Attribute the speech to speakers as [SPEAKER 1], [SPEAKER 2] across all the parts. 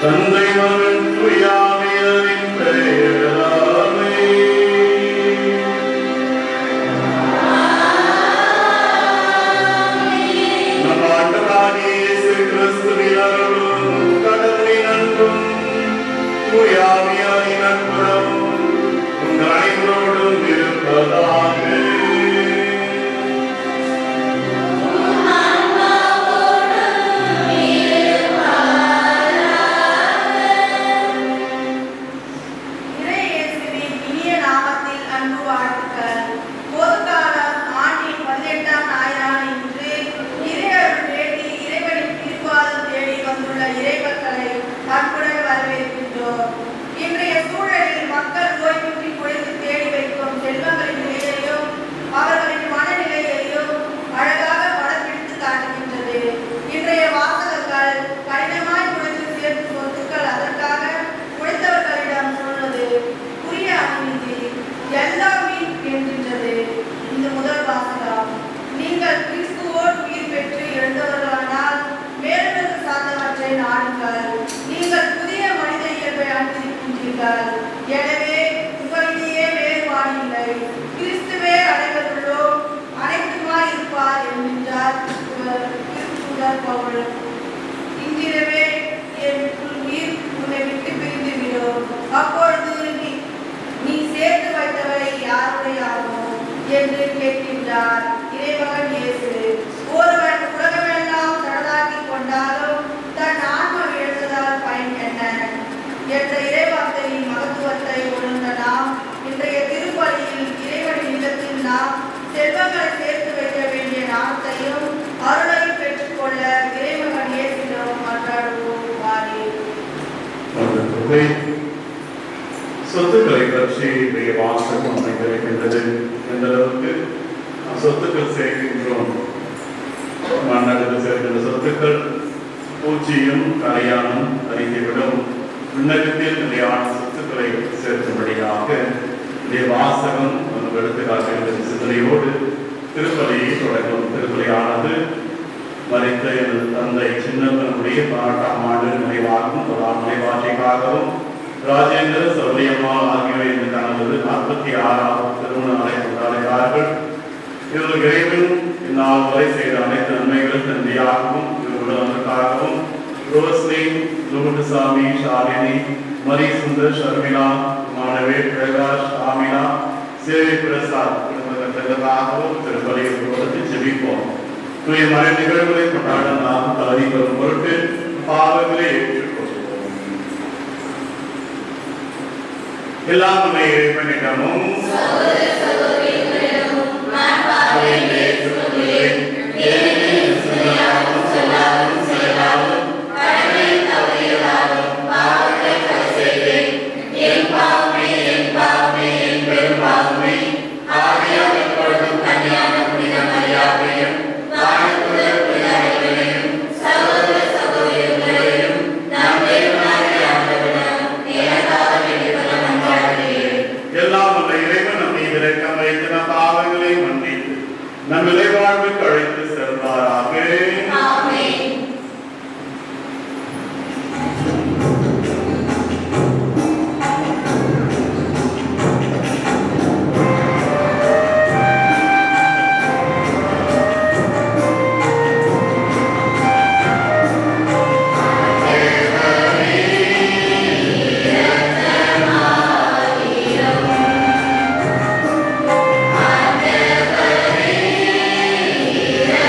[SPEAKER 1] தந்தை மகன் தூயாவியரின் பெயராலே. நம் ஆண்டவராகிய இயேசு கிறிஸ்துவின் அருளும் கடவுளின் அன்பும் தூயாவியரின் நட்புறவும் உங்கள் அனைவரோடும் இருப்பதாக.
[SPEAKER 2] எனவே உங்களிடையே வேறுபாடு இல்லை, கிறிஸ்துவே அனைவருள்ளோம் அனைத்துமாய் இருப்பார் என்கின்றார் திருத்தூதர் பவுல். இன்றிரவே என் உயிர் உன்னை விட்டு பிரிந்துவிடும், அப்பொழுது நீ சேர்த்து வைத்தவை யாருடையாகும் என்று கேட்கின்றார் இறைமகன் இயேசு. ஒருவன் உலகமெல்லாம் தனதாக்கி கொண்டாலும் தன் ஆன்மா இழந்ததால் பயன் என்ன என்ற இறைவார்த்தையின் மகத்துவத்தை உணர்ந்த நாம் இன்றைய திருப்பலியில் இறைவனின் இல்லத்தில் நாம் செல்வங்களை சேர்த்து வைக்க வேண்டிய நாட்டையும் அருளையும் பெற்றுக்கொள்ள இறைமகன் இயேசுவிடம் மன்றாடுவோம்.
[SPEAKER 1] சொத்துக்களை பற்றி இன்றைய வாசகம் அமைந்திருக்கின்றது. எந்த அளவுக்கு சொத்துக்கள் சேர்க்கின்றோம். மன்னர்கள் சேர்க்கின்ற சொத்துக்கள் பூச்சியும் கரையானும் அறிந்துவிடும். விண்ணகத்தில் நிலையான சொத்துக்களை சேர்க்கும்படியாக இந்த வாசகம் நமக்கு எடுத்துக்காட்டுகின்ற சிந்தனையோடு திருப்பலியை தொடங்கும். திருப்பலியானது மறைத்த எனது தந்தை சின்னப்பனுடைய 18ஆம் ஆண்டு நினைவாகவும் நினைவாட்சிக்காகவும் ராஜேந்திர சௌரியம்மாள் ஆகியோர் இந்த தனது 46ஆவது திருமண நாளை கொண்டாடுகிறார்கள். இவர்கள் இறைவன் இந்நாள் வரை செய்த அனைத்து நன்மைகள் தந்தையாகவும் இவர்களுக்காகவும் ரோஸ்லி, லூண்டுசாமி, ஷாலினி, மரி சுந்தர், ஷர்மிளா, மாணவேட், பிரகாஷ், ஆமினா, சேவை பிரசாத் குடும்பத்திற்காகவும் திருப்பலியை கொடுத்து ஜெபிப்போம். தூய மறை நிகழ்வுகளை கொண்டாட நாம் தகுதி பெறும் பொருட்டு பாவங்களை ஏற்றுக்கொள்வோம். எல்லாம் உன்னை இறைவனிடமும் நம் இறைவாழ்வுக்கு அழைத்து செல்வாராக.
[SPEAKER 3] Yeah.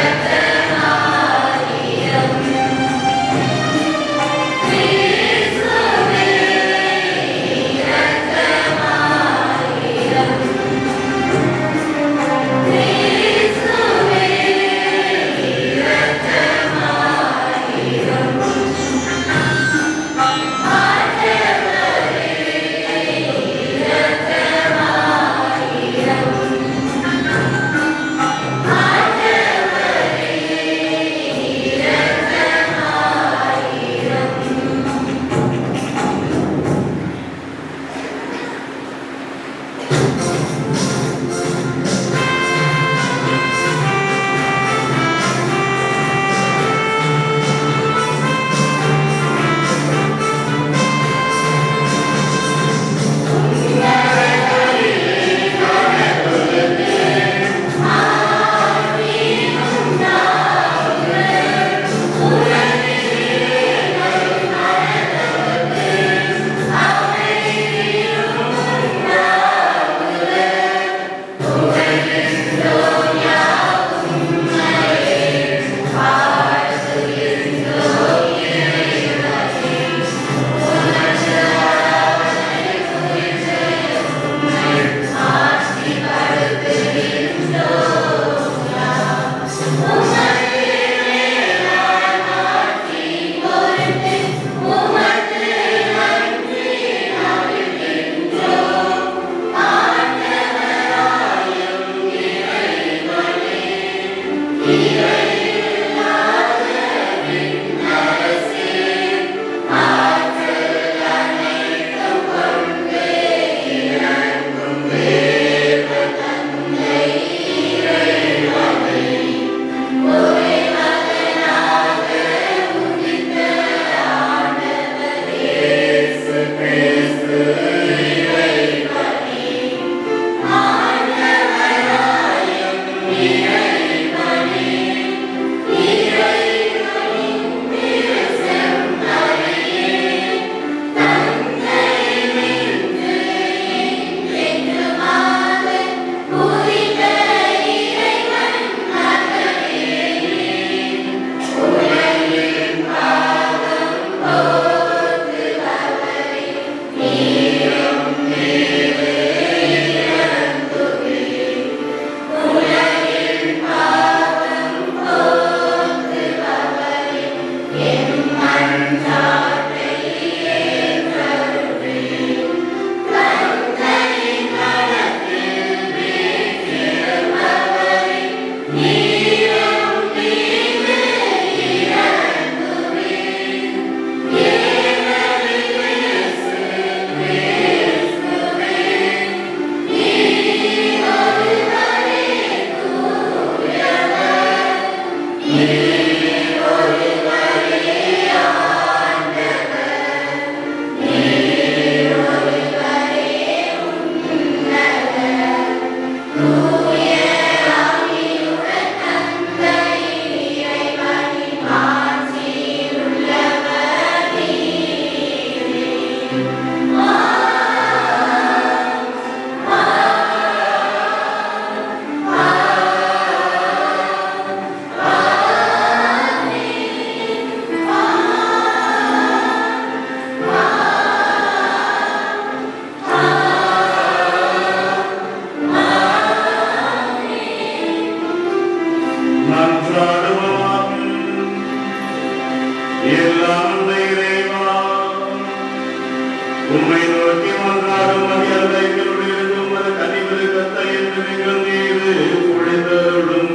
[SPEAKER 1] உம்மை நோக்கி மன்றாடும் மரியாதைகளுடைய உமது கனிவிருக்கத்தை என்று நீங்கள் மீது பொழிந்தருளும்.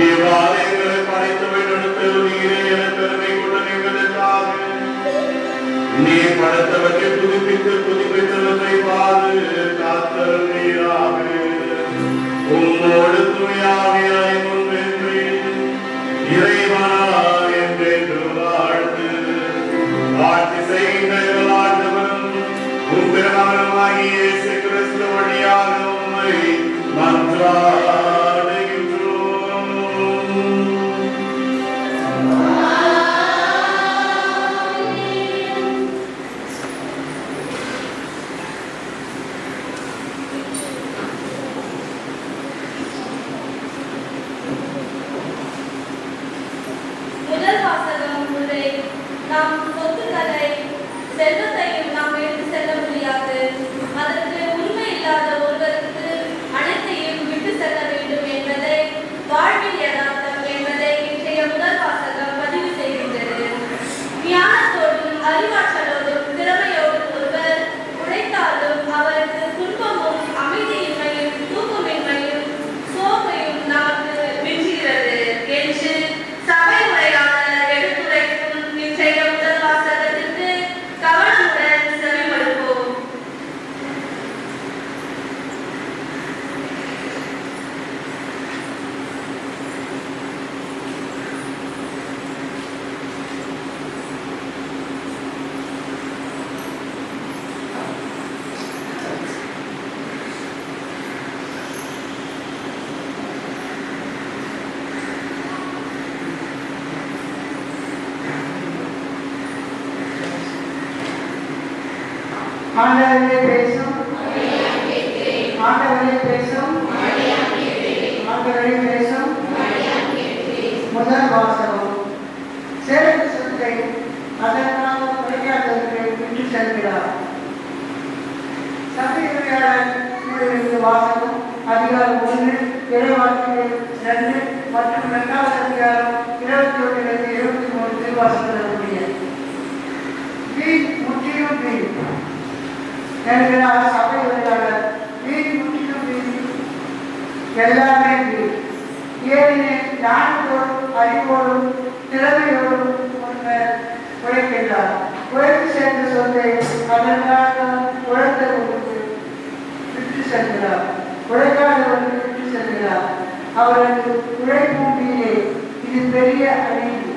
[SPEAKER 1] இவ்வாறு எங்களை படைத்தவை நடத்தருளீரே என பெருமை கொண்ட எங்களுக்காக நீ படைத்தவற்றை புதுப்பித்தவற்றை காத்தருளீராக. உம்மோடு தூயாவியாய் முன்வென்று இறைவனா என்றென்று வாழ்ந்து ஆட்சி செய்கின்ற ஆண்டவரும் உம் பெருமகனுமாகிய இயேசு கிறிஸ்து வழியாக உம்மை மன்றாடுகின்றோம்.
[SPEAKER 3] முதல் வாசகம் முறை நாம் சொத்துக்களை செல்வத்தையும் நாம் எடுத்து செல்ல முடியாது. அதற்கு உண்மை இல்லாத ஒருவருக்கு அனைத்தையும் விட்டு செல்ல வேண்டும் என்பதை வாழ்வில் யதார்த்தம் என்பதை இன்றைய முதல் வாசகம் பதிவு செய்கின்றது. ஞானத்தோடும் அறிவாற்றலோடும் திறமையோடும் ஒருவர் உழைத்தாலும் அவருக்கு துன்பமும் அமைதியின்மையும் தூக்கமின்மையும் சோகையும் நமக்கு மிஞ்சுகிறது என்று சபை உரையாளர் எடுத்துரைக்கும் இன்றைய முதல் வாசகத்திற்கு கவனமுடன் செவிமடுப்போம்.
[SPEAKER 4] ஆண்டவரே பேசும், ஆண்டவரே பேசும், ஆண்டவரே பேசும். முதல் வாசகம். சேர்ந்த சொத்தை அதற்காக குறைக்காதவர்களை விட்டு செல்கிறார். சபையுரையாளர் வாசகம் அதிகாரம் 1 இறைவாக்குகள் 2 மற்றும் 2வது அதிகாரம் 21-23 திருவாசகங்களுடைய வீண் முற்றிலும் வீண் என்கிறார் சபை உரையாளர். வீண் முற்றிலும் வீண், எல்லாமே வீண். ஏனெனில் ஞானத்தோடும் அறிவோடும் திறமையோடும் உழைக்கின்றார். உழைத்து சேர்ந்த சொத்தை அதற்காக உழைத்தவர்களுக்கு விட்டு செல்கிறார். உழைக்காதவர்களுக்கு விட்டு செல்கிறார். அவரது உழைப்பும் வீணே. இது பெரிய அநீதி.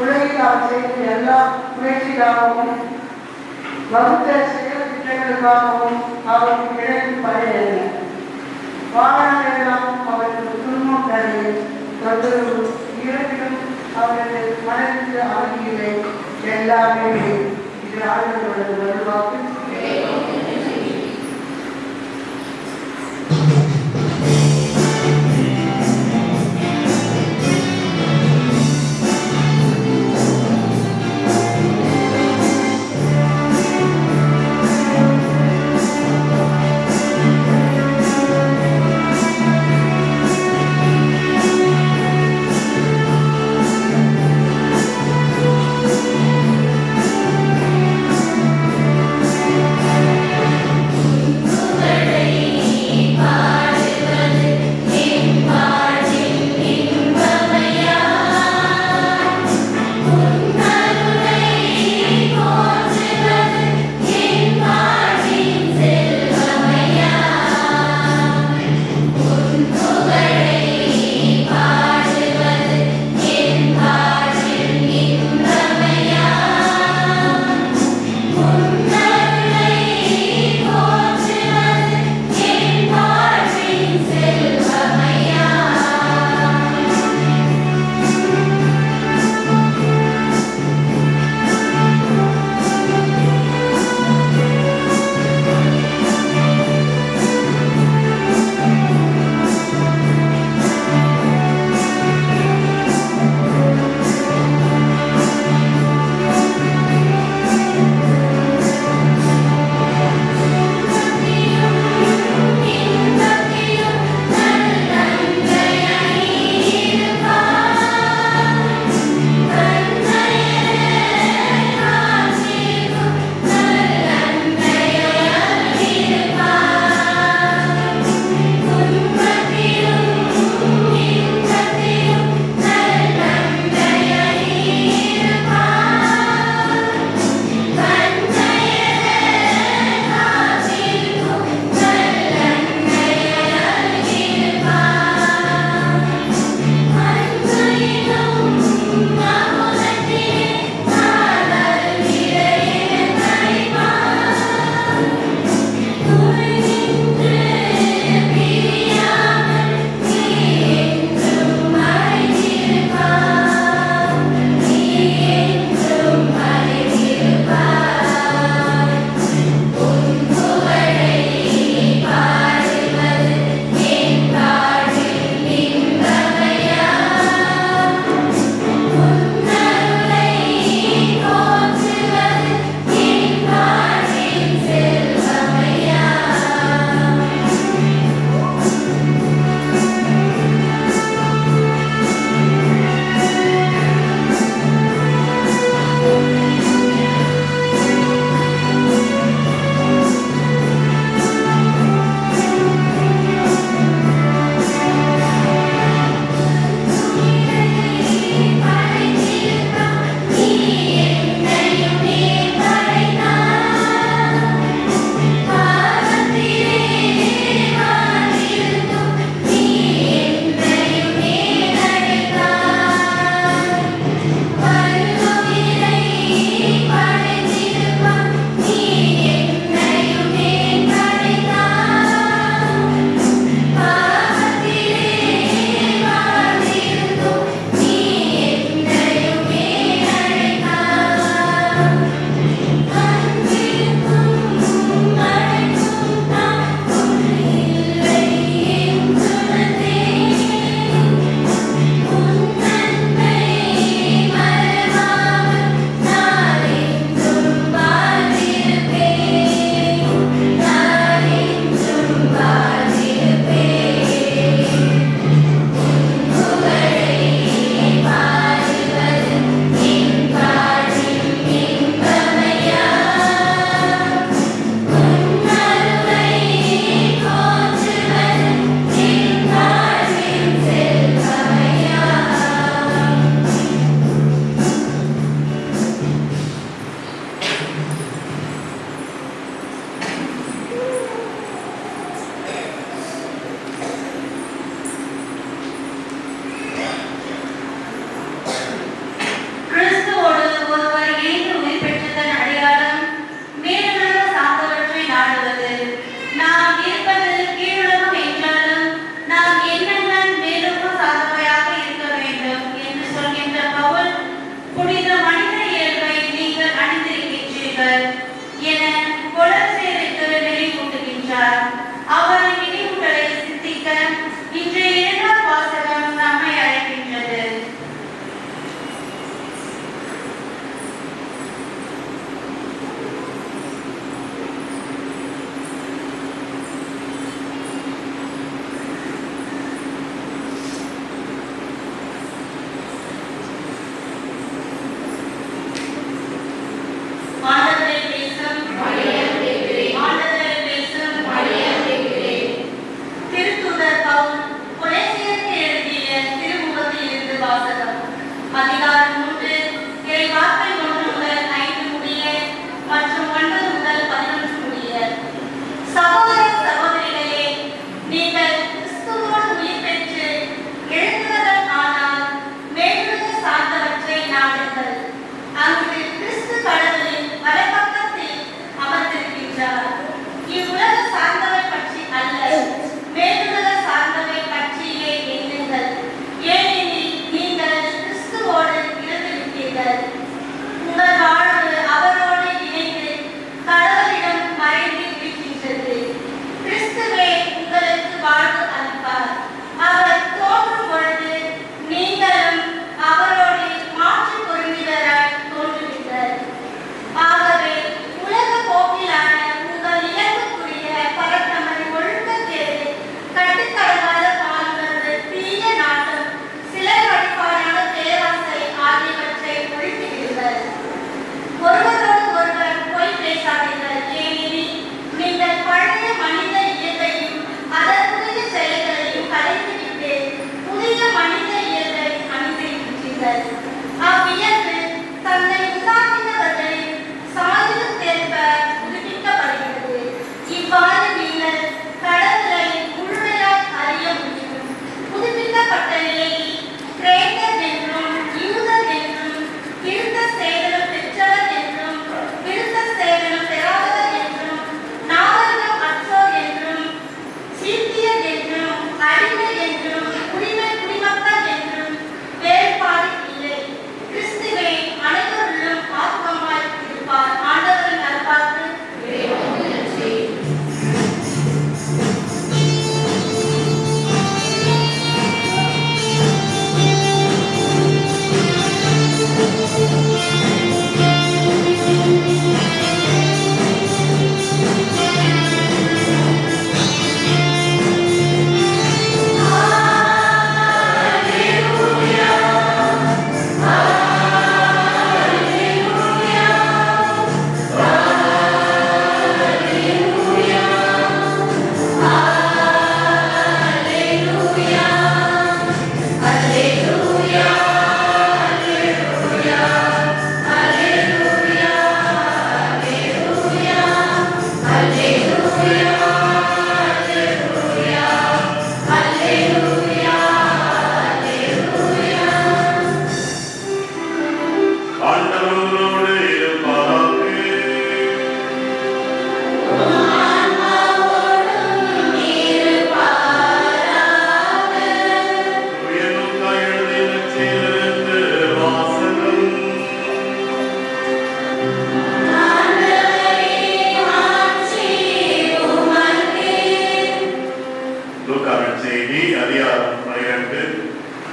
[SPEAKER 4] உலகில் அவர் செய்த எல்லா முயற்சிக்காகவும் வகுத்த செயல் திட்டங்களுக்காகவும் அவருக்கு கிடைக்கும் பழைய வாழ்நாளெல்லாம் அவரது குடும்பம் தரையை தொந்தரவு இரண்டிலும் அவரது மனதிற்கு அவதியிலே எல்லாமே இது ஆளுநர்களது வருவாக்கு.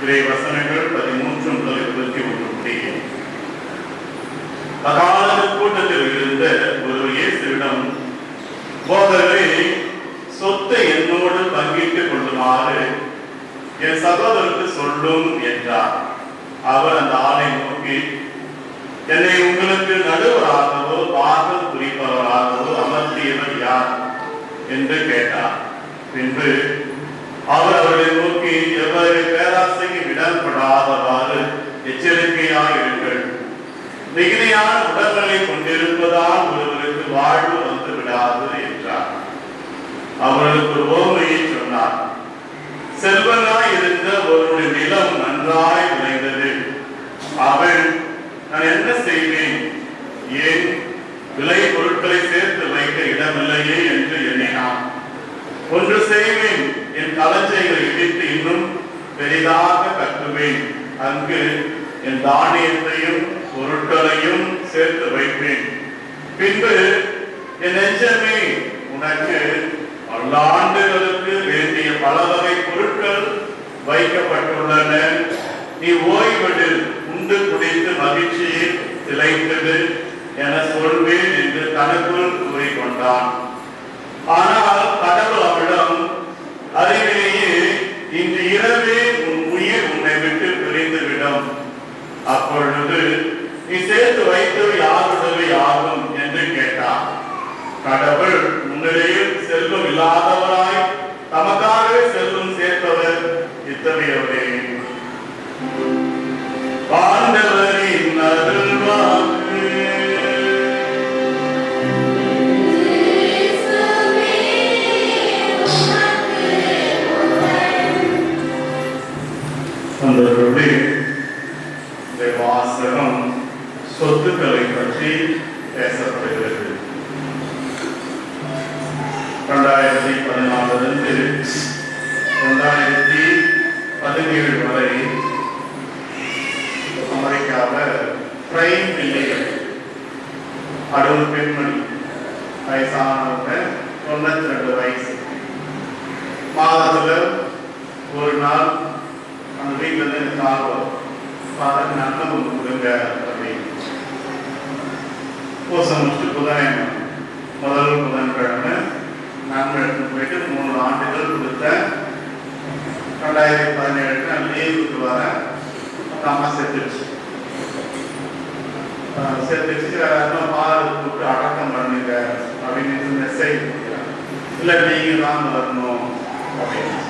[SPEAKER 1] இறை வசனங்கள் 13 முதல் 21 முடிய. அகால கூட்டத்தில் இருந்த ஒரு இயேசுவிடம், போதகரே, சொத்தை என்னோடு பங்கிட்டுக் கொள்ளுமாறு என் சகோதரருக்கு சொல்லும் என்றார். அவர் அந்த ஆளை நோக்கி, என்னை உங்களுக்கு நடுவராகவோ பாகம் குறிப்பவராகவோ அமர்த்தியவர் யார் என்று கேட்டார். பின்பு அவர் அவர்களை நோக்கி, எவ்வளவு பேராசைக்கு இடம்படாதவாறு எச்சரிக்கையாயிருங்கள். மிகுதியான உடல்களை கொண்டிருப்பதால் ஒருவருக்கு வாழ்வு வந்து விடாது என்றார். அவர்களுக்கு ஒரு ஓமையை சொன்னார். செல்வனாய் இருந்த ஒருவருடைய நிலம் நன்றாய் விளைந்தது. அவன், நான் என்ன செய்வேன், ஏன் விளை பொருட்களை சேர்த்து வைக்க இடமில்லையே என்று எண்ணினான். ஒன்று செய்வேன், என் களஞ்சியங்களை இடித்து இன்னும் பெரிதாக கட்டுவேன். அங்கு என் தானியத்தையும் பொருட்களையும் சேர்த்து வைப்பேன். பின்பு என் நெஞ்சமே, உனக்கு பல்லாண்டுகளுக்கு வேண்டிய பல வகை பொருட்கள் வைக்கப்பட்டுள்ளன. நீ ஓய்வெடு, உண்டு குடித்து மகிழ்ச்சியில் திளைத்தது என சொல்வேன் என்று தனக்குள் கூறிக்கொண்டான். ஆனால் கடவுள் அவளிடம், அறிவிலேயே இன்று இரவே உன் உயிர் உன்னை விட்டு பிரிந்துவிடும். அப்பொழுது நீ சேர்த்து வைத்து யாருடவே ஆகும் என்று கேட்டார். கடவுள் முன்னிலையில் செல்வம் இல்லாதவராய் தமக்காகவே செல்வம் சேர்ப்பவர் இத்தகையவரே. ஆண்டவரின் அருள்வாக்கு. இந்த வாசகம் சொத்துக்களை பற்றி பேசப்படுகிறது. 2014 2017 வரை அமெரிக்காவில் பிரைம் மில்லியன் 60 பெண்மணி, வயசானவங்க 92 வயசு, மாதத்தில் ஒரு நாள் அந்த வீட்டில் இருந்து எனக்கு கால் வரும், பார்த்து நன்மை ஒன்று கொடுங்க அப்படின்னு. பூசை முடிச்சுட்டு முதல் புதன்கிழமை நன்மை எடுத்துட்டு போயிட்டு 3 ஆண்டுகள் கொடுத்தேன். 2017 நான் லீவுக்கு வரேன். அம்மா செத்துடுச்சு. பால் கூப்பிட்டு அடக்கம் பண்ணுங்க அப்படின்னு மெசேஜ் கொடுக்குறேன். இல்லை நீங்கள் தான் வரணும் அப்படின்னு.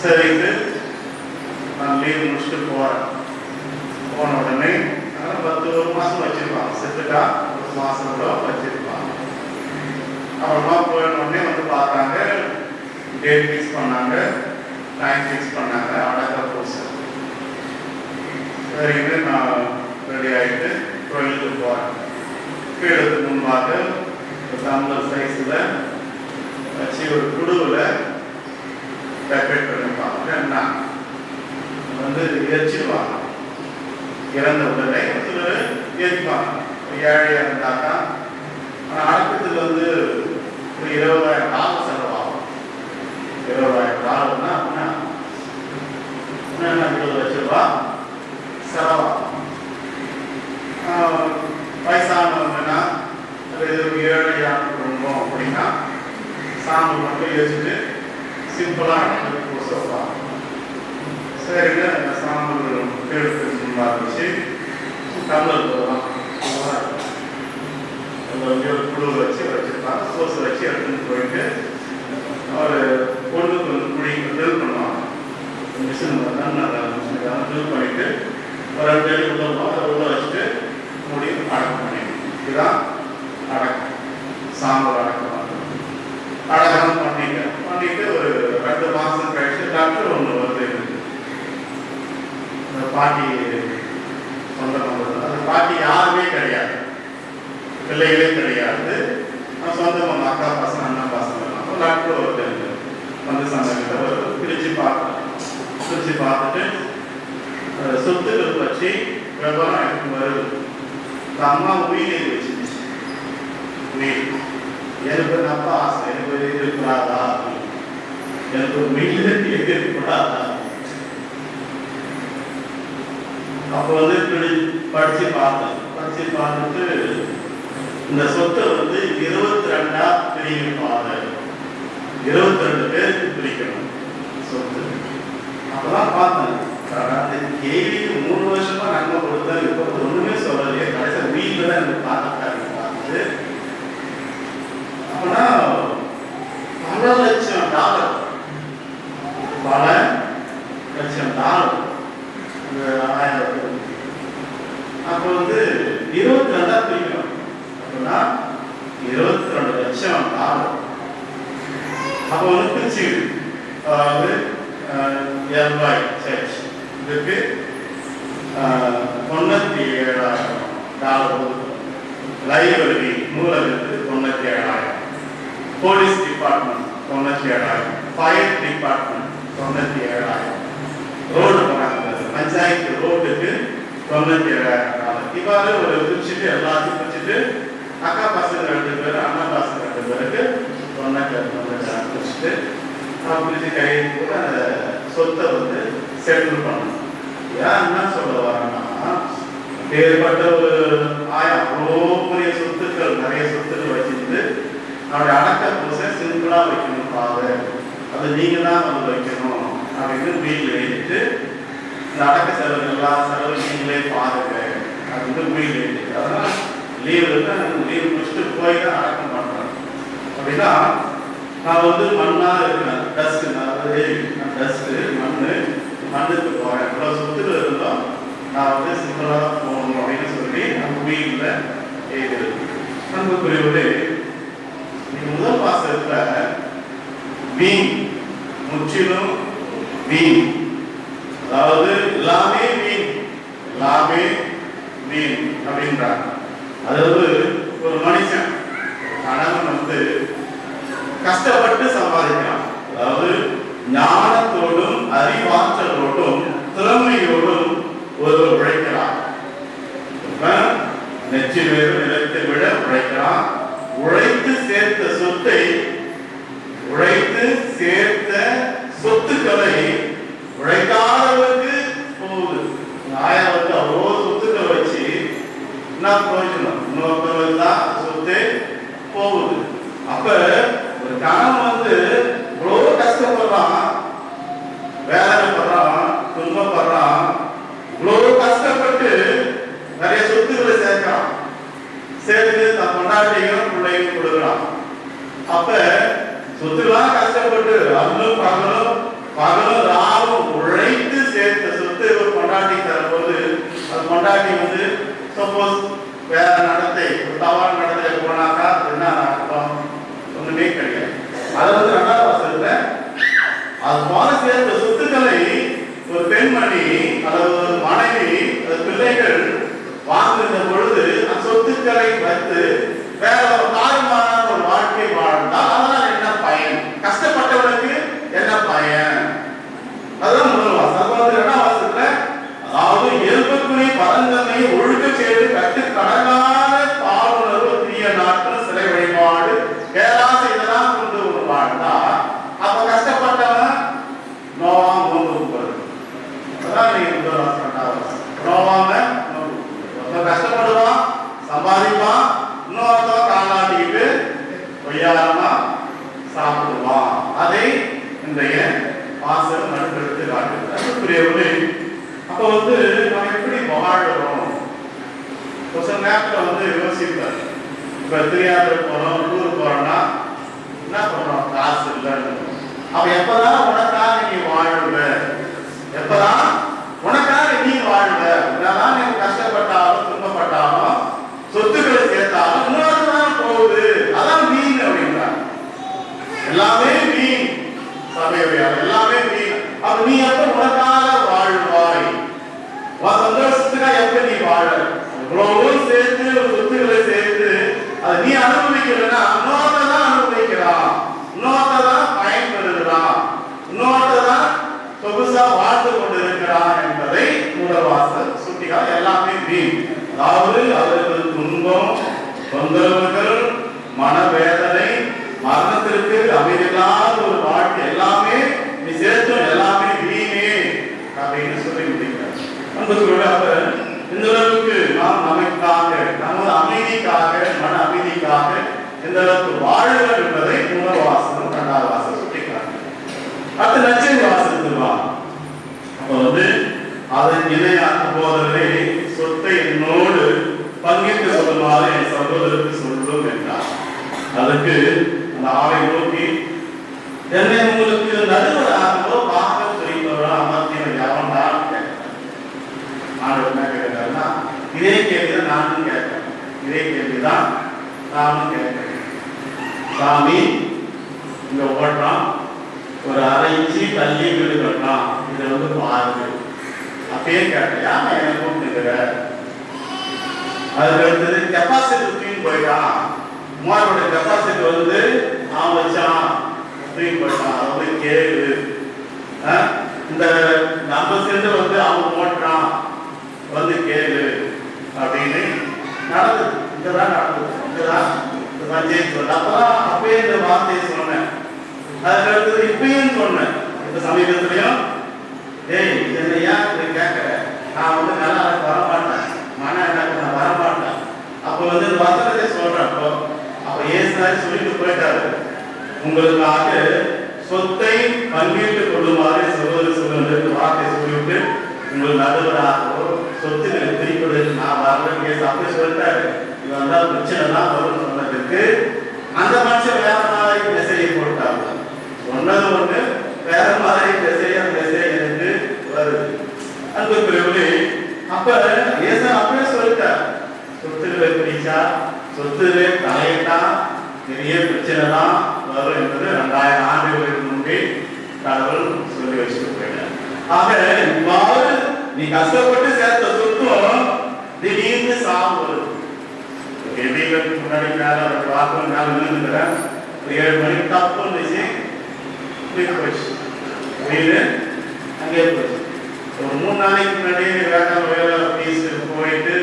[SPEAKER 1] சரிட்டு நான் லீவ் முடிச்சுட்டு போகிறேன். போன உடனே 1 மாதம் வச்சிருப்பாங்க. செத்துட்டா 1 மாதம் கூட வச்சிருப்பாங்க. அப்புறமா போயின உடனே வந்து பார்த்தாங்க, டேட் ஃபிக்ஸ் பண்ணாங்க, டைம் ஃபிக்ஸ் பண்ணாங்க, அடக்க பூசை. சரிங்க, நான் ரெடி ஆகிட்டு கோயிலுக்கு போகிறேன். கீழத்துக்கு முன்பாக ஒரு டம்ளர் சைஸில் வச்சு ஒரு குடுவில் டெக்கரேட் பண்ணிப்பாங்க. நான் வந்து எரிச்சிடுவாங்க. இறந்த உடனே சிலர் எரிப்பாங்க. ஏழையாக இருந்தாக்கா, ஆனால் அடக்கத்தில் வந்து ஒரு 20,000 செலவாகும். 20,000 அப்படின்னா 20 லட்சம் ரூபா செலவாகும். வயசானவங்கன்னா அது ஏழையான குடும்பம் அப்படின்னா சாமி மட்டும் யோசிச்சுட்டு சிம்பிளாக பூசப்பாங்க. சரிங்க, சாம்பல் எடுத்து வச்சு டம்ளர் போடலாம். குழு வச்சு வச்சுருப்பாங்க. சோசை வச்சு எடுத்துன்னு போயிட்டு ஒரு பொண்ணுக்கு வந்து குழி ட்ரில் பண்ணுவாங்க. மிஷின் மிஷினுக்காக ட்ரில் பண்ணிட்டு ஒரு 2 அடி உள்ள வச்சுட்டு முடியும் அடக்கம் பண்ணிடும். இதுதான் அடக்கம், சாம்பல் அடக்கம். அடக்கம் பண்ணிட்டு ஒரு 2 மாதம் கழிச்சு டாக்டர் ஒன்று வந்து அந்த பாட்டி சொந்த பந்தம். அந்த பாட்டி யாருமே கிடையாது, பிள்ளைகளே கிடையாது, சொந்தம் அக்கா பசங்க அண்ணா பசங்க. டாக்டர் ஒரு வந்து சந்தர்ப்பத்தை பிரித்து பார்த்துட்டு சொத்துக்கள் பற்றி விவரம் எனக்கு வருது. அம்மா உயிர் வச்சுச்சு. எனக்கு நம்ப ஆசை, எனக்கு ஒரு இது இருக்கக்கூடாதா, எனக்கு ஒரு மில்லி இருக்கக்கூடாதா. அப்போ வந்து படிச்சு பார்த்துட்டு இந்த சொத்தை வந்து 22 பிரிக்கணும். 22 பேருக்கு பிரிக்கணும் சொத்து. அப்பதான் பார்த்தேன் அந்த கேள்விக்கு 3 வருஷமா நன்மை கொடுத்தா இப்போ ஒண்ணுமே சொல்லலையே. கடைசியா வீட்டில் தான் எனக்கு பார்த்து அப்பனா $1 லட்சம் அப்போ வந்து 22 பிரிக்கணும். அப்படின்னா 22 லட்சம் அப்போ வந்து பிரிச்சு அதாவது எல்வாய் சர்ச் இதுக்கு $97,000 லைப்ரரி நூலகத்துக்கு 97,000, police department 97,000, fire department 97,000, road panchayat ரோடுக்கு 97,000. இவ்வாறு ஒரு பிரிச்சுட்டு எல்லாத்தையும் பிரிச்சுட்டு அக்கா பசங்க 2 பேர் அண்ணா பசங்க 2 பேருக்கு 97,000 பிரிச்சுட்டு பிரிச்சு கையில் கூட அந்த சொத்தை வந்து செட்டில் பண்ணணும். ஏன் என்ன சொல்ல வரோம்னா வேறுபட்ட ஒரு அவ்வளோ பெரிய சொத்துக்கள் நிறைய சொத்துக்கள் வச்சிருந்து அவருடைய அடக்க பூசை சிம்பிளா வைக்கணும். அது நீங்க தான் வந்து வைக்கணும் அப்படின்னு வீட்டில் எழுதிட்டு இந்த அடக்க செலவு எல்லா செலவு நீங்களே பாருங்க அப்படின்னு வீட்டில் எழுதிட்டு அதனால லீவ் முடிச்சுட்டு போய் தான் அடக்கம் பண்றேன். அப்படின்னா நான் வந்து மண்ணா இருக்கிறேன், டஸ்ட் மண்ணுக்கு போறேன். இவ்வளவு சொத்துக்கள் இருந்தோம் நான் வந்து சிம்பிளா போகணும் அப்படின்னு சொல்லி நம்ம வீட்டில் எழுதிருக்கு. அன்புக்குரியவரே, முதல் வாசகத்துல வீண், முற்றிலும் வீண், அதாவது எல்லாமே வீண் அப்படின்றாங்க. அதாவது ஒரு மனுஷன் கணவன் வந்து கஷ்டப்பட்டு சம்பாதிக்கிறான். அதாவது ஞானத்தோடும் அறிவாற்றலோடும் திறமையோடும் ஒரு உழைக்கிறான். நெற்றி வேறு நிலத்தை விட உழைக்கிறான். உழைத்து சேர்த்த சொத்துக்களை உழைக்காதவருக்கு போகுது. ஆயாவுக்கு அவ்வளோ சொத்துக்களை வச்சு என்ன பிரயோஜனம்? இன்னொருத்தவருக்கு தான் சொத்து போகுது. அப்ப ஒரு கணவன் வந்து இவ்வளோ கஷ்டப்படுறான், வேதனைப்படுறான், துன்பப்படுறான், இவ்வளோ கஷ்டப்பட்டு நிறைய சொத்துக்களை சேர்த்து தன் கொண்டாட்டியும் பிள்ளையும் கொடுக்குறான். அப்ப சொத்துக்கெல்லாம் கஷ்டப்பட்டு அல்லும் பகலும் ராவும் உழைத்து சேர்த்த சொத்து ஒரு கொண்டாட்டி தரும்போது அது கொண்டாட்டி வந்து சப்போஸ் வேற நடத்தை தவறான நடத்தையில போனாக்கா என்ன அர்த்தம்? ஒண்ணுமே கிடையாது. அது வந்து 2வது வாசகத்துல அது போல சேர்ந்த சொத்துக்களை ஒரு பெண்மணி அல்லது ஒரு மனைவி பிள்ளைகள் வாழ்ந்திருந்த பொழுது அந்த சொத்துக்களை வைத்து வேற ஒரு தாய்மான ஒரு வாழ்க்கை வாழ்ந்தால் அதனால் என்ன பயன்? கஷ்டப்பட்டவனுக்கு என்ன பயன்? அதுதான் முதல் வாசகம். 2வது வாசகத்துல அதாவது இயல்புக்குரிய பரந்தன்மை ஒழுக்க செய்து கட்டு கடலான பாலுணர்வு தீய நாட்கள் சிலை வழிபாடு பேராசை இதெல்லாம் கொண்டு ஒரு வாழ்ந்தா அப்ப கஷ்டப்பட்டவன் நோவாம நோக்கு. அதான் நீங்க முதல் வாசகம் 2வது வாசகம். நோவாம நோக்கு கஷ்டப்படுவான், சம்பாதிப்பான், இன்னொருத்தவன் காலாட்டிக்கிட்டு பொய்யாரமா சாப்பிடுவான். அதை இன்றைய வாசகம் நடுப்படுத்தி காட்டுகிறது. அப்ப வந்து நம்ம எப்படி வாழறோம்? ஒரு சில நேரத்தில் வந்து யோசிப்பேன். இப்ப தெரியாத போறோம், டூர் போறோம்னா என்ன பண்றோம்? காசு இல்லைன்னு. அப்ப எப்பதான் உனக்காக நீ வாழ்வ? எப்பதான் உனக்காக நீ வாழ்வ? என்னதான் நீ கஷ்டப்பட்டாலும் துன்பப்பட்டாலும் சொத்துக்களை சேர்த்தாலும் இன்னொருதான் போகுது. அதான் மீன் அப்படின்றாங்க. எல்லாமே மீன், சபையார் எல்லாமே மீன். அப்ப நீ எப்ப உனக்காக வாழ்வாய்? சந்தோஷத்துக்காக எப்ப நீ வாழ? இவ்வளவு சேர்த்து சொத்துக்களை சேர்த்து அதை நீ அனுபவிக்கிறன்னா இன்னொருத்தான் அனுபவிக்கிறான், இன்னொருத்தான் பயன்பெறுகிறான், இன்னொருத்தான் சொகுசா வாழ்ந்து கொண்டிருக்கிறான் என்பதை முதல் வாசல் சுட்டிக்காக எல்லாமே மீன். அதாவது அவர்கள் துன்பம், தொந்தரவுகள், மனவேதனை, மரணத்திற்கு அமைதியில்லாத ஒரு வாழ்க்கை எல்லாமே நீ சேர்த்தும் எல்லாமே வீணே அப்படின்னு சொல்லி முடிக்கிறார். அந்த சொல்ல அப்ப அடுத்து நற்செய்தி வாசகத்துவா அப்ப அதன் இணையாக போதவரை சொத்தை என்னோடு பங்கிட்டு சொல்லுமாறு என் சகோதரருக்கு சொல்லும் என்றார். அதுக்கு அந்த ஆளை நோக்கி, என்னை உங்களுக்கு நடுவராகவோ பாகம் பிரிப்பவரோ அமர்த்தின யாரும் தான் கேட்கிறேன். ஆண்டவர் என்ன கேட்கிறாருன்னா, இதே கேள்விதான் நானும் கேட்கிறேன். இதே கேள்விதான் நானும் கேட்கிறேன். சாமி இங்க ஓடுறான், ஒரு அரை இன்ச்சு தள்ளி வீடு கட்டுறான், இதை பாருங்க. அப்பயே கேட்டேன், ஏன் என்ன கூப்பிட்டுக்கிற? அதுக்கு அடுத்தது கெப்பாசிட்டி தூக்கி போயிட்டான். உமாரோட கெப்பாசிட்டி அவன் வச்சான், தூக்கி போயிட்டான். அது கேளு. இந்த 50 சென்ட் அவன் ஓட்டுறான், கேளு அப்படின்னு நடந்தது. இங்கதான் நடந்தது. இங்கதான் ஜெயிச்சு. அப்பதான் அப்பயே இந்த வார்த்தையை சொன்னேன். அதுக்கு அடுத்தது இப்பயும் சொன்னேன். இந்த சமீபத்திலையும், ஏய் என்ன ஏன் கேட்கிற? நான் நல்லா வரமாட்டேன், மன எனக்கு நான் வரமாட்டேன். அப்போ இந்த வசனத்தை சொல்றப்போ அப்ப ஏசுனாரு சொல்லிட்டு போயிட்டாரு, உங்களுக்காக சொத்தை பங்கிட்டு கொள்ளுமாறு சொல்லுவது வார்த்தை சொல்லிவிட்டு உங்கள் நடுவராகவோ சொத்துக்களை பிரிப்பதற்கு நான் வரலன்னு கேஸ் அப்படி சொல்லிட்டாரு. இது பிரச்சனை தான் வரும் சொன்னதுக்கு அந்த மனுஷன் வேற மாதிரி மெசேஜை போட்டாங்க. சொன்னது ஒண்ணு, வேற மாதிரி மெசேஜ் எனக்கு வருது. அன்பு பிரிவுகளே, அப்ப ஏசா அப்படியே சொல்லிட்டார், சொத்துக்களை பிரிச்சா சொத்துக்களை தலையிட்டா பெரிய பிரச்சனை தான் வரும் என்பது 2000 ஆண்டுகளுக்கு முன்பே கடவுள் சொல்லி வச்சுட்டு போயிட்டார். ஆக இவ்வாறு நீ கஷ்டப்பட்டு சேர்த்த சொத்தும் திடீர்னு சாவு வருது. முன்னாடி மேல பார்க்க மேல விழுந்துக்கிறேன், 7 மணிக்கு தப்புன்னு வச்சு போயிடுச்சு, வீடு அங்கே போயிடுச்சு. ஒரு 3 நாளைக்கு முன்னாடி வேண்டாம் வேலை பீஸுக்கு போயிட்டு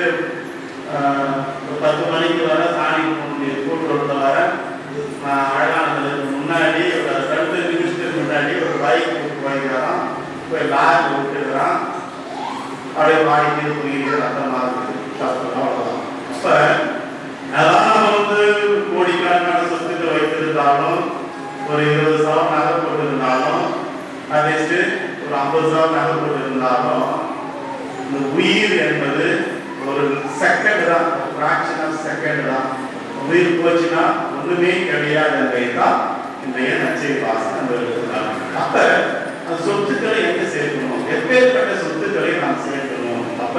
[SPEAKER 1] 10 மணிக்கு வர சாணி கூட்டுறதுல வர அழகானதுக்கு முன்னாடி ஒரு 2 நிமிஷத்துக்கு முன்னாடி ஒரு பைக் கூட்டு போய்க்கிறான், போய் லாரி விட்டுக்கிறான், அப்படியே வாடிக்கு தூங்கிட்டு ரத்தமாக அவ்வளோதான். அப்ப அதான் கோடிக்கணக்கான சொத்துக்கள் வைத்திருந்தாலும், ஒரு 20 சவரம் நகை போட்டிருந்தாலும், அதே ஒரு 50 சவரம் நகை போட்டிருந்தாலும், இந்த உயிர் என்பது ஒரு செகண்ட் தான், ஃபிராக்ஷன் ஆஃப் செகண்ட் தான். உயிர் போச்சுன்னா ஒண்ணுமே கிடையாது என்பதைத்தான் இன்றைய நற்செய்தி வாசகம் இருக்கிறாங்க. அப்ப அந்த சொத்துக்களை எங்க சேர்க்கணும், எப்பேற்பட்ட சொத்துக்களை நாம் சேர்க்கணும்? அப்ப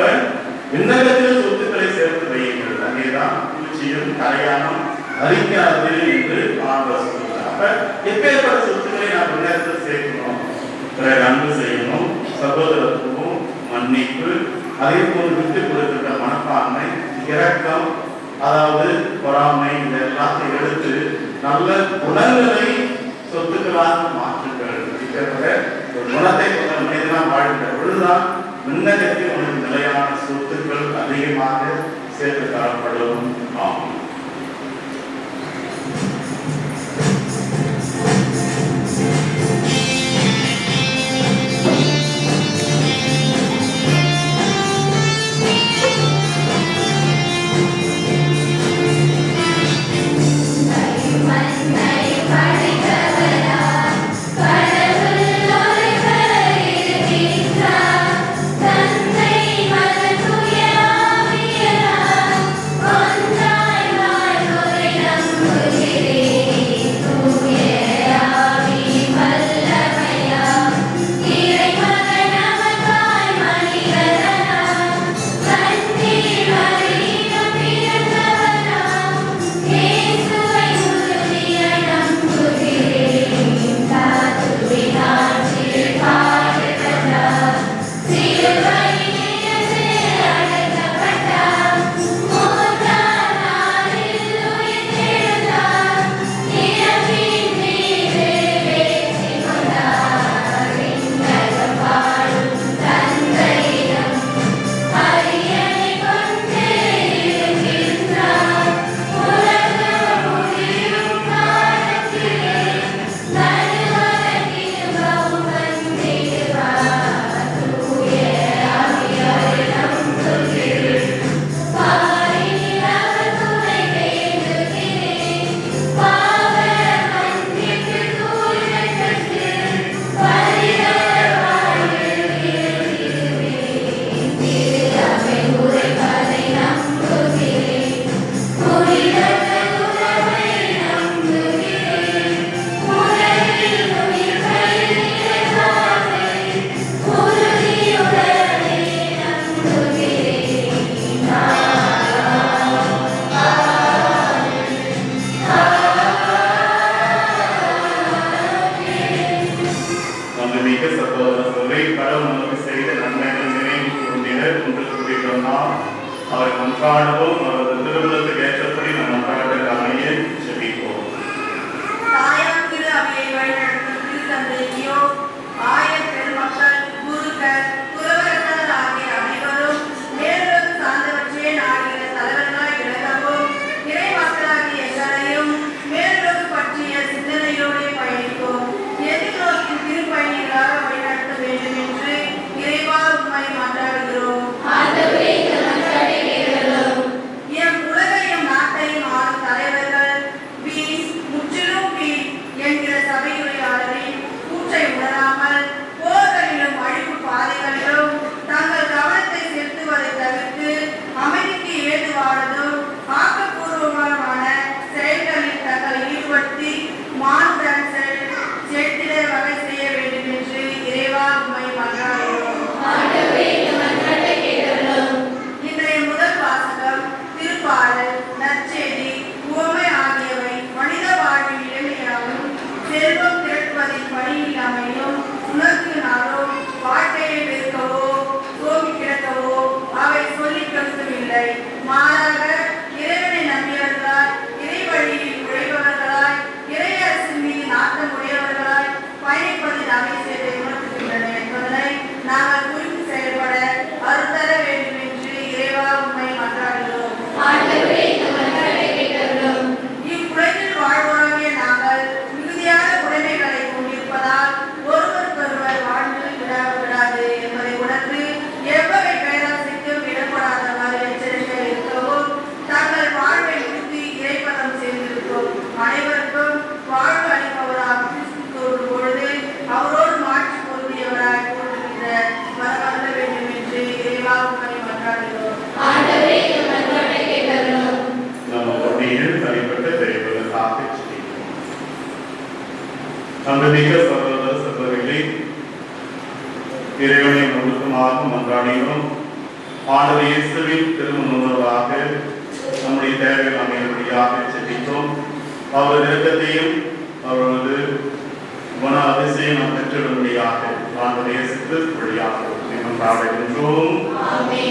[SPEAKER 1] விண்ணகத்தில் சொத்துக்களை சேர்த்து வையுங்கள், அங்கேதான் பூச்சியும் கரையானம் அரிக்காது என்று ஆண்டவர் சொல்கிறார். அப்ப எப்பேற்பட்ட சொத்துக்களை நாம் விண்ணகத்தில் சேர்க்கணும்? பிறகு அன்பு செய்யணும், சகோதரத்துவம், மன்னிப்பு, அதே போல் விட்டு கொடுக்கின்ற மனப்பான்மை, இரக்கம், அதாவது பொறாமை, இந்த எல்லாத்தையும் எடுத்து நல்ல குணங்களை சொத்துக்களாக மாற்றுங்கள். ஒரு குணத்தை மனிதனாக வாழ்கின்ற பொழுதுதான் விண்ணகத்தில் ஒரு நிலையான சொத்துக்கள் அதிகமாக சேர்த்து தரப்படும். ஆகும்.
[SPEAKER 5] On
[SPEAKER 1] மாண்புமிகு சகோதரர்களை கடவுள் நமக்கு செய்த நன்மைகள் நினைவு கூர்ந்திட ஒன்று கூட்டியிருந்தால் அவரை மன்றாடுவோம். அவரது திருவுள்ளத்துக்கு ஏற்றபடி நம் மன்றாடுகள் அமைய ஜெபிப்போம்.
[SPEAKER 2] தாயார் திரு அவையை வழிநடத்தும் திருத்தந்தையோ, ஆயர் பெருமக்கள், குருக்கள், துறவர்கள் ஆகிய அனைவரும் மேலும் சார்ந்தவற்றை நாடுகிற தலைவர்களாய் விளங்கவும், இறை மக்களாகிய எங்களையும் மேலும் பற்றிய சிந்தனையோடு பயணிக்கும் எதிர்நோக்கின் திருப்பயணிகளாக வழிநடத்த வேண்டும் என்று இறைவா உம்மை மன்றாடுகிறோம். எம் உலகையும் நாட்டையும் ஆளும் தலைவர்கள் முற்றிலும் என்கிற சபையுரையாளரின் கூற்றை உணராமல் போர்களிலும் அழிவு பாதைகளிலும் தங்கள் கவனத்தை செலுத்துவதை தவிர்த்து அமைதிக்கு ஏதுவானதும் ஆக்கப்பூர்வமான செயல்களில் தங்களை ஈடுபடுத்தி மானுடன் செலுத்திட வகை செய்ய வேண்டும் என்று இறைவா உம்மை மன்றாடுகிறோம். இன்றைய முதல் வாசகம் திருப்பாடல், நற்செய்தி, உவமை ஆகியவை மனித வாழ்வில் இளமையாகவும் செல்வம் திரட்டுவதின் பணியில் அமையும் உணர்த்தினாலோ வாழ்க்கையை வெறுக்கவோ சோம்பி கிடக்கவோ அவை சொல்லிக் கருத்துமில்லை. மாறாக இறைவனை நம்பியவர்களாய், இறை வழியில் உழைப்பவர்களாய், இறை அரசின் மீது நாட்டம் உடையவர்களாய் பயணிப்பதில் அவை செய்தை உணர்த்துகின்றன என்பதனை நாங்கள் குறித்து செயல்பட அருள்தர வேண்டும் என்று இறைவா உம்மை மன்றாடுகிறோம். இவ்வுலகில் வாழ்வோராகிய நாங்கள் மிகுதியான உடைமைகளை கொண்டிருப்பதால் ஒருவருக்கொருவர் வாழ்ந்து விடாது என்பதை உணர்ந்து எவ்வகை பேராசைக்கும் இடப்படாதவாறு எச்சரிக்கை இருக்கவும், தங்கள் வாழ்வை உறுதி இறைப்பதம் செய்திருக்கும் அனைவருக்கும் வாழ்வு அளிப்பவராக கிறிஸ்து பொழுது அவரோடு மாற்றி பொருந்தியவராய் போட்டுகின்ற வரவல்ல வேண்டும் என்று இறைவா உம்மை மன்றாடுகிறோம்.
[SPEAKER 1] நம்ம பொன்னியில் தனிப்பட்ட தெய்வங்களுக்காக ஜெபிப்போம். அன்புமிக்க சகோதர சகோதரிகளே, இறைவனை முழுக்கமாக மன்றாடினோம். ஆண்டவர் இயேசுவின் திருமுன்னுணர்வாக நம்முடைய தேவைகள் அமையும்படியாக ஜெபித்தோம். அவரது இரக்கத்தையும் அவரது குண அதிசயம் நாம் பெற்றிடும்படியாக ஆண்டவர் இயேசு கிறிஸ்து வழியாக மன்றாடுகின்றோம்.
[SPEAKER 3] நன்றி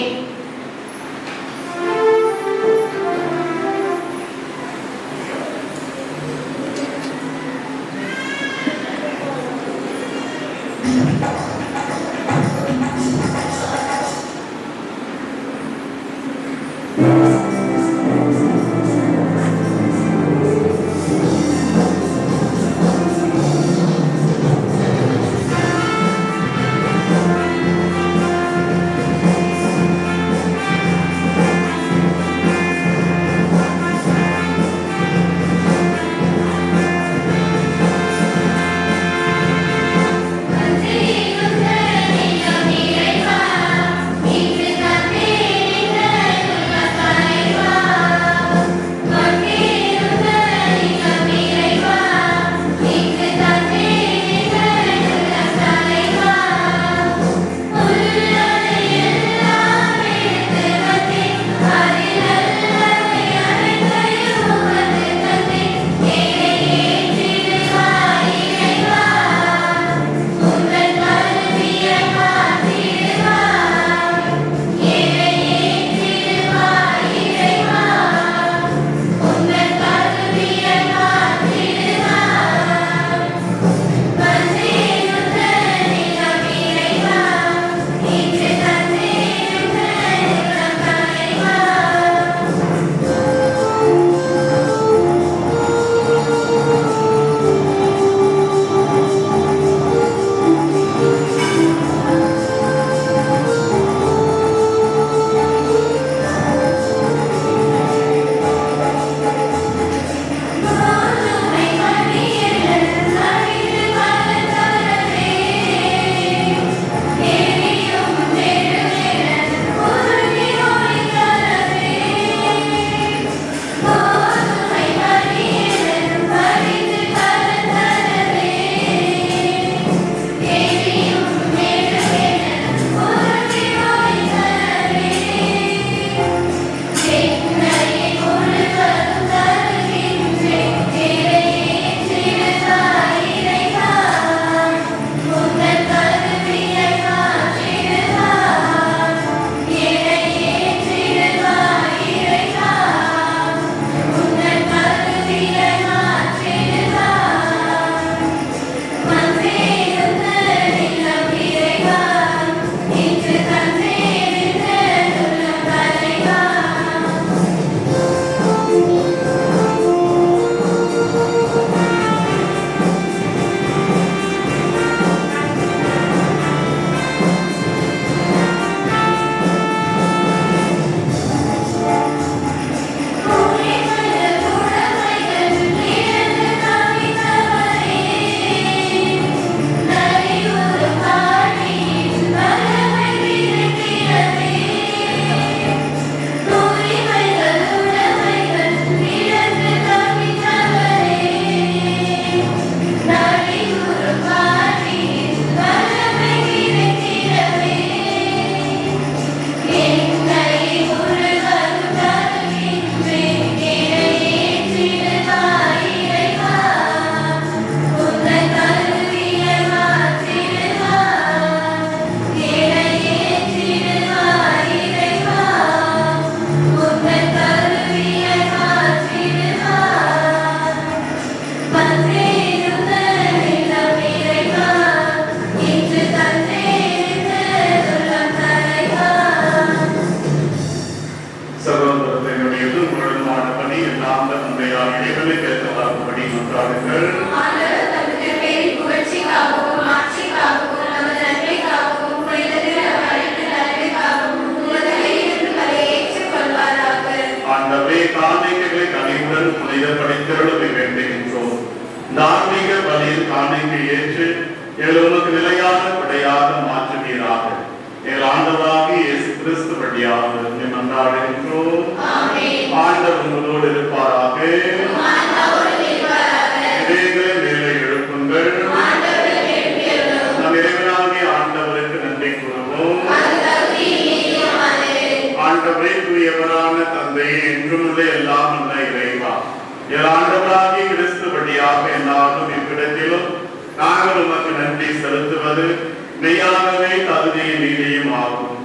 [SPEAKER 1] என்பது மெய்யாகவே தகுதியும் நீதியும் ஆகும்.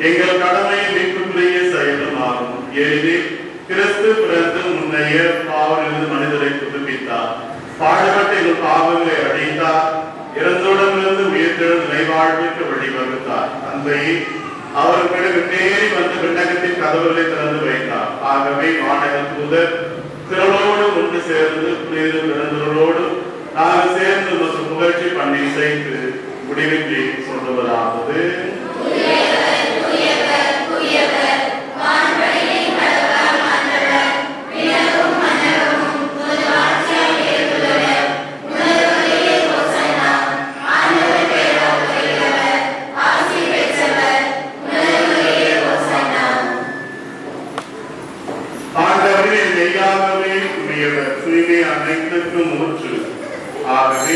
[SPEAKER 1] எங்கள் கடமை மீட்புக்குரிய செயலும் ஆகும். ஏனெனில் கிறிஸ்து பிறந்து முன்னைய பாவலிருந்து மனிதரை புதுப்பித்தார். பாடுபட்டு எங்கள் பாவங்களை அழித்தார். இறந்தோடமிருந்து உயிர்த்தெழும் நிலைவாழ்வுக்கு வழிவகுத்தார். அன்பையே அவர்களை விட்டேறி வந்து விண்ணகத்தின் கதவுகளை திறந்து வைத்தார். ஆகவே வானக தூதர் திரளோடு ஒன்று சேர்ந்து புனித பிறந்தவர்களோடு நாங்கள் சேர்ந்து மற்றும் புகழ்ச்சி பண்ணி செய்து முடிவின்றி சொல்லுவதாவது: அனைத்துக்கும் ஊற்று. ஆகவே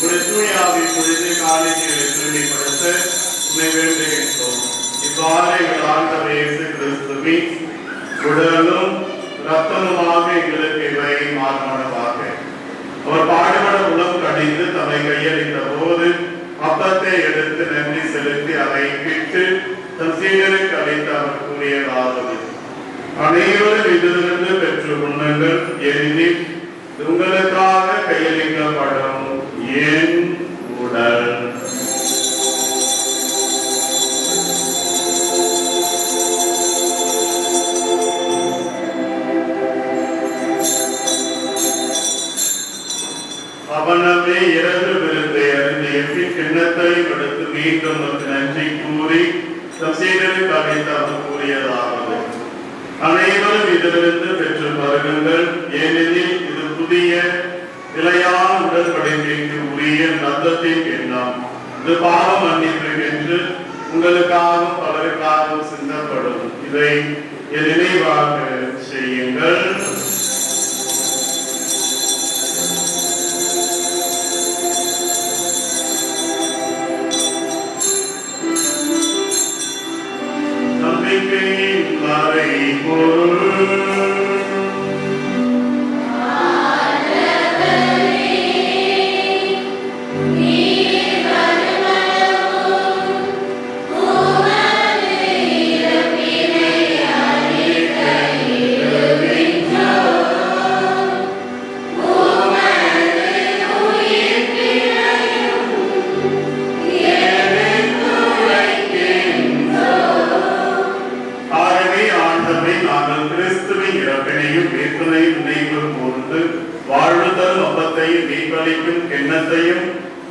[SPEAKER 1] ஒரு தூயாவை பொழுது காலைகளை தூய்மைப்படுத்த உண்மை வேண்டுகின்றோம். இவ்வாறு எங்கள் ஆண்டவர் இயேசு கிறிஸ்துவின் உடலும் இரத்தமுமாக எங்களுக்கு இவை மாறுவனவாக. அவர் பாடுபட உணவு கடிந்து தம்மை கையளித்த போது அப்பத்தை எடுத்து நன்றி செலுத்தி அதை விட்டு தம் சீடருக்கு அளித்து அவர் கூறியதாவது: அனைவரும் இதிலிருந்து பெற்று உண்ணுங்கள், ஏனெனில் உங்களுக்காக கையளிக்கப்படும் என் உடல். அவனமே இரவு விருந்தை அருந்திய பின் கிண்ணத்தை எடுத்து மீண்டும் நன்றி கூறி தம் சீடருக்கு அளித்து அவர் கூறியதாவது: அனைவரும் இதிலிருந்து பெற்று பருகுங்கள், ஏனெனில் இது புதிய நிலையான உடன்படிக்கைக்கு உரிய இரத்தத்தின் கிண்ணம். இது பாவ மன்னிப்புக்கென்று உங்களுக்காகவும் பலருக்காகவும் சிந்தப்படும். இதை என் நினைவாக செய்யுங்கள். நம்பிக்கையின் மறைபொருள் எண்ணத்தையும்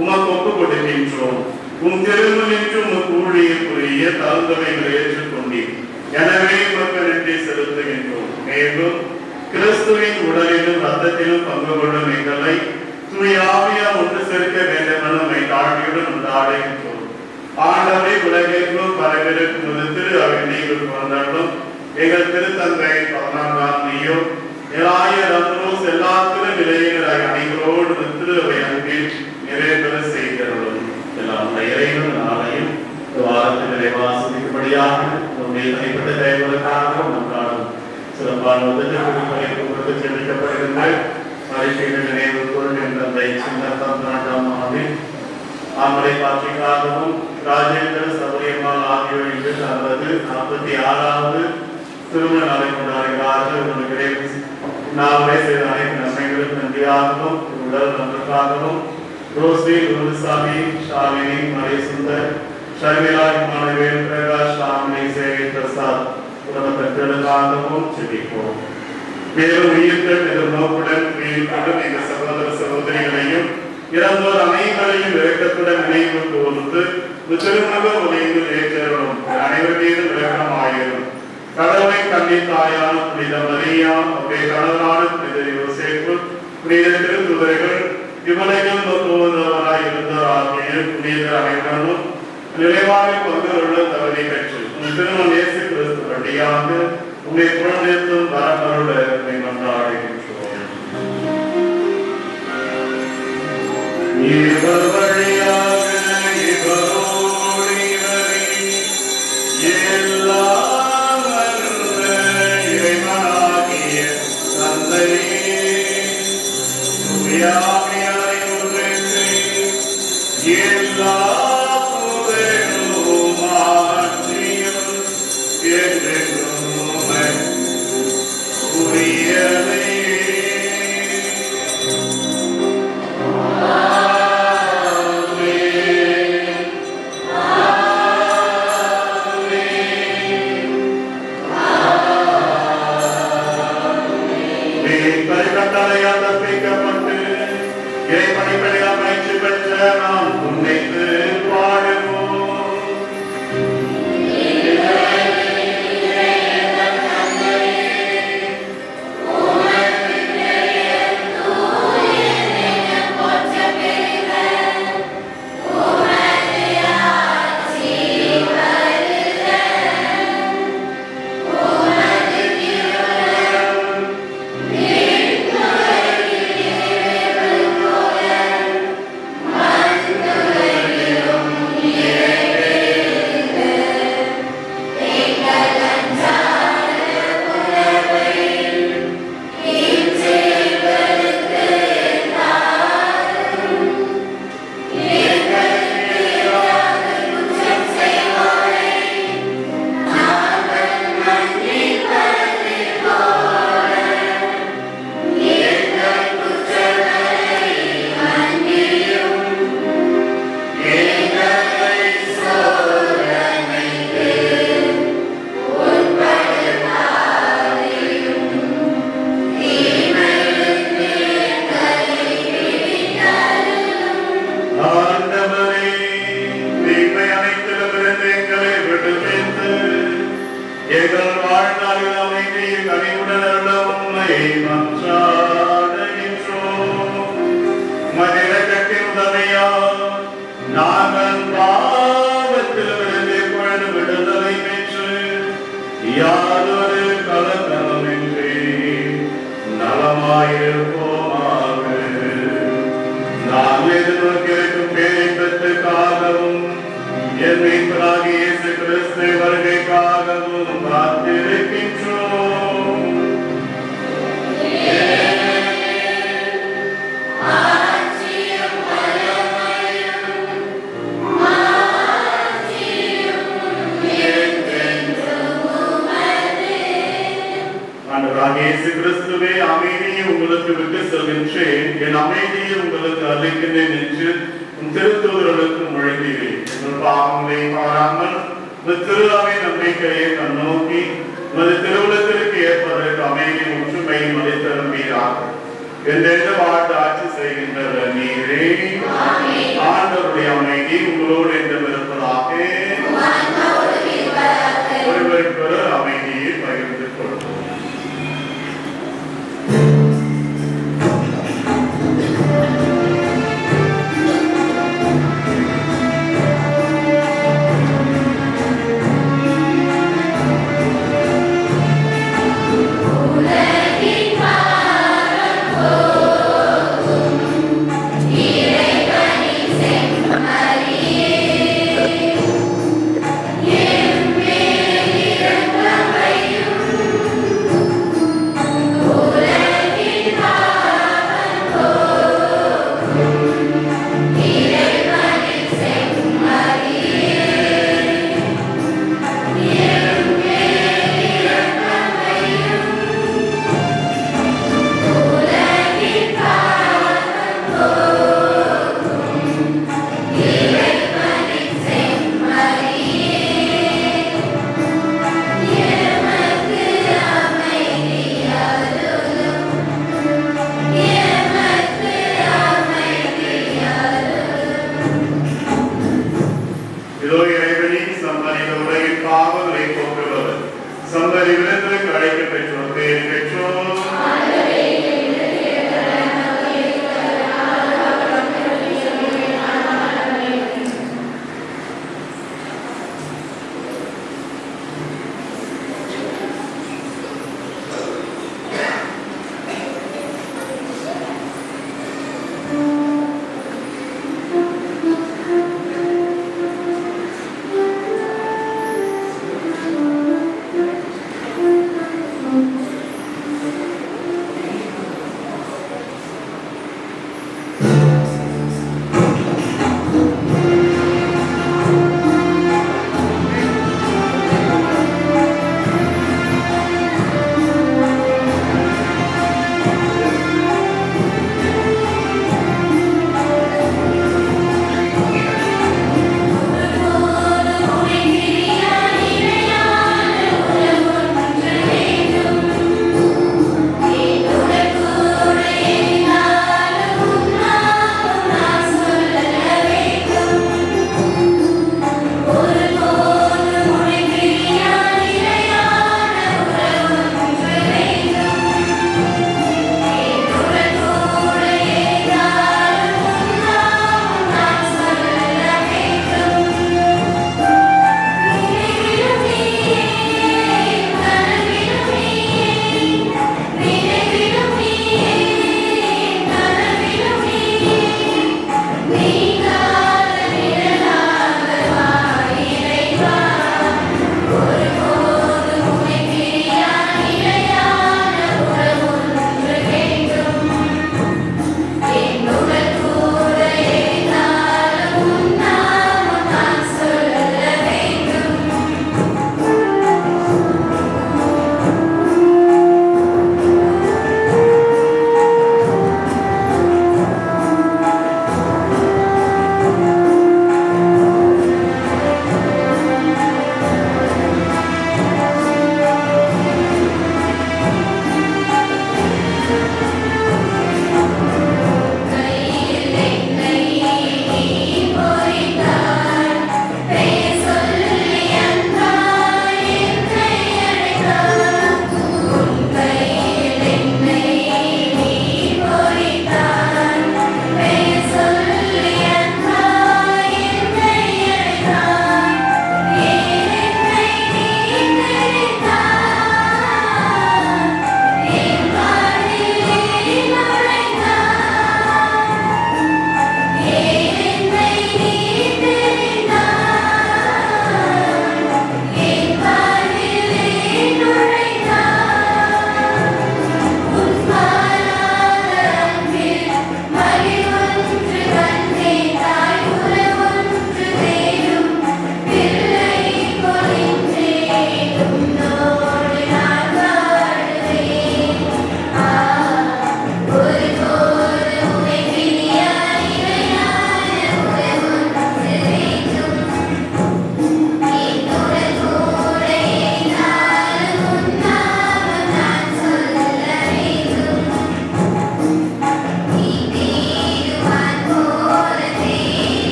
[SPEAKER 1] உமக்கு ஒப்புக் கொடுக்கின்றோம். உம் திருமணின்று உமக்கு ஊழியர் புரிய தகுந்தவைகளை ஏற்றுக்கொண்டீர். எனவே உமக்கு நன்றி செலுத்துகின்றோம். மேலும் கிறிஸ்துவின் உடலிலும் ரத்தத்திலும் பங்கு கொள்ளும் எங்களை தூய ஆவியால் ஒன்று சேர்க்க வேண்டும் என நம்மை தாழ்மையுடன் கொண்டாடுகின்றோம். ஆண்டவரை உலகெங்கும் பரவிருக்கும் திரு அவை நீங்கள் கொண்டாடும் எங்கள் திருத்தந்தை 14ஆம் நீயோ எல்லாயிரம் எல்லா திரு நிலையினராக அனைவரோடு திரு அவை அன்பில் நிறைவேற செய்கிறோம். எல்லாம் இறைவன் நாளையும் வாரத்தில் நிறைவாசிக்கும்படியாக நம்முடைய தனிப்பட்ட தேவைகளுக்காக நன்றாடும் சிறப்பான உதவி செலுத்தப்படுகின்ற பரிசீலனை நினைவு கொள்கின்ற தந்தை சின்னத்தம் நாட்டாமாவே ஆமலை பாட்சிக்காகவும் ராஜேந்திர சௌரியம்மாள் ஆகியோர் இன்று தனது 46வது திருமண நாளை கொண்டாடுகிறார்கள். உங்களுக்கு நாளை செய்த அனைத்து நன்மைகளும் நன்றியாகவும் உடல் நன்றுக்காகவும் ரோஸ்வி குருசாமி ஷாலினி மலை சுந்தர் ஷர்மிளா இமானுவேல் பிரகாஷ் ஷாமினி சேவை பிரசாத் உடல் பெற்றெடுக்காகவும் செபிப்போம். மேலும் உயிர்கள் எதிர்நோக்குடன் உயிர்ப்புடன் எங்கள் சகோதர சகோதரிகளையும் இறந்தோர் அனைவரையும் இரக்கத்துடன் நினைவு கூர்ந்து திருமண உலகில் ஏற்றரும் அனைவர் மீது விளக்கமாயிரும். கடவுளை கண்ணி தாயான புனித மரியா, அவருடைய கணவரான புனித யோசேப்பு, புனித திருத்துதர்கள் இவ்வுலகில் தோன்றுவராய் இருந்தவராகிய புனித அனைவரும் நிறைவாக பங்குள்ள தகுதி பெற்று திருமணம் இயேசு கிறிஸ்து வழியாக உங்களை குழந்தைத்தும் வரமருள கொண்டாடுகின்றோம். இவர் வழியாக இவரோடு இவரில் எல்லாம் வல்ல இறைவனாகிய தந்தை தூய ஆவியாரை ஒன்றிணைத்து எல்லா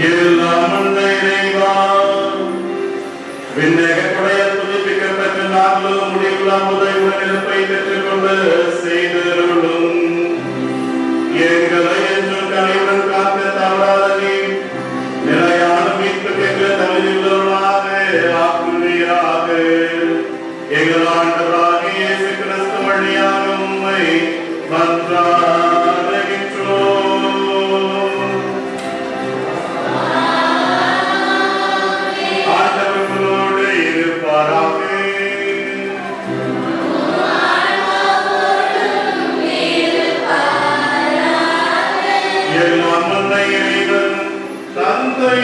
[SPEAKER 1] எல்லாம் உள்ள இறைவா, விண்ணகக்குடைய புதுப்பிக்கப்பட்ட நாங்களும் முடிவுள்ள உதவியுடன் இருப்பை பெற்றுக்கொண்டு செய்தருளும். எங்களை என்றும் கனிவுடன் காக்க தவறாத நீர் நிலையான மீட்புக்கு எங்கள் தகுதியுள்ளவர்களாக ஆக்குவீராக. எங்கள் ஆண்டவராகிய இயேசு கிறிஸ்து வழியாக உம்மை மன்றாடுகின்றோம். ஆண்டவர்களோடு இருப்பாராக. எல்லாம் வல்ல இறைவன் தந்தை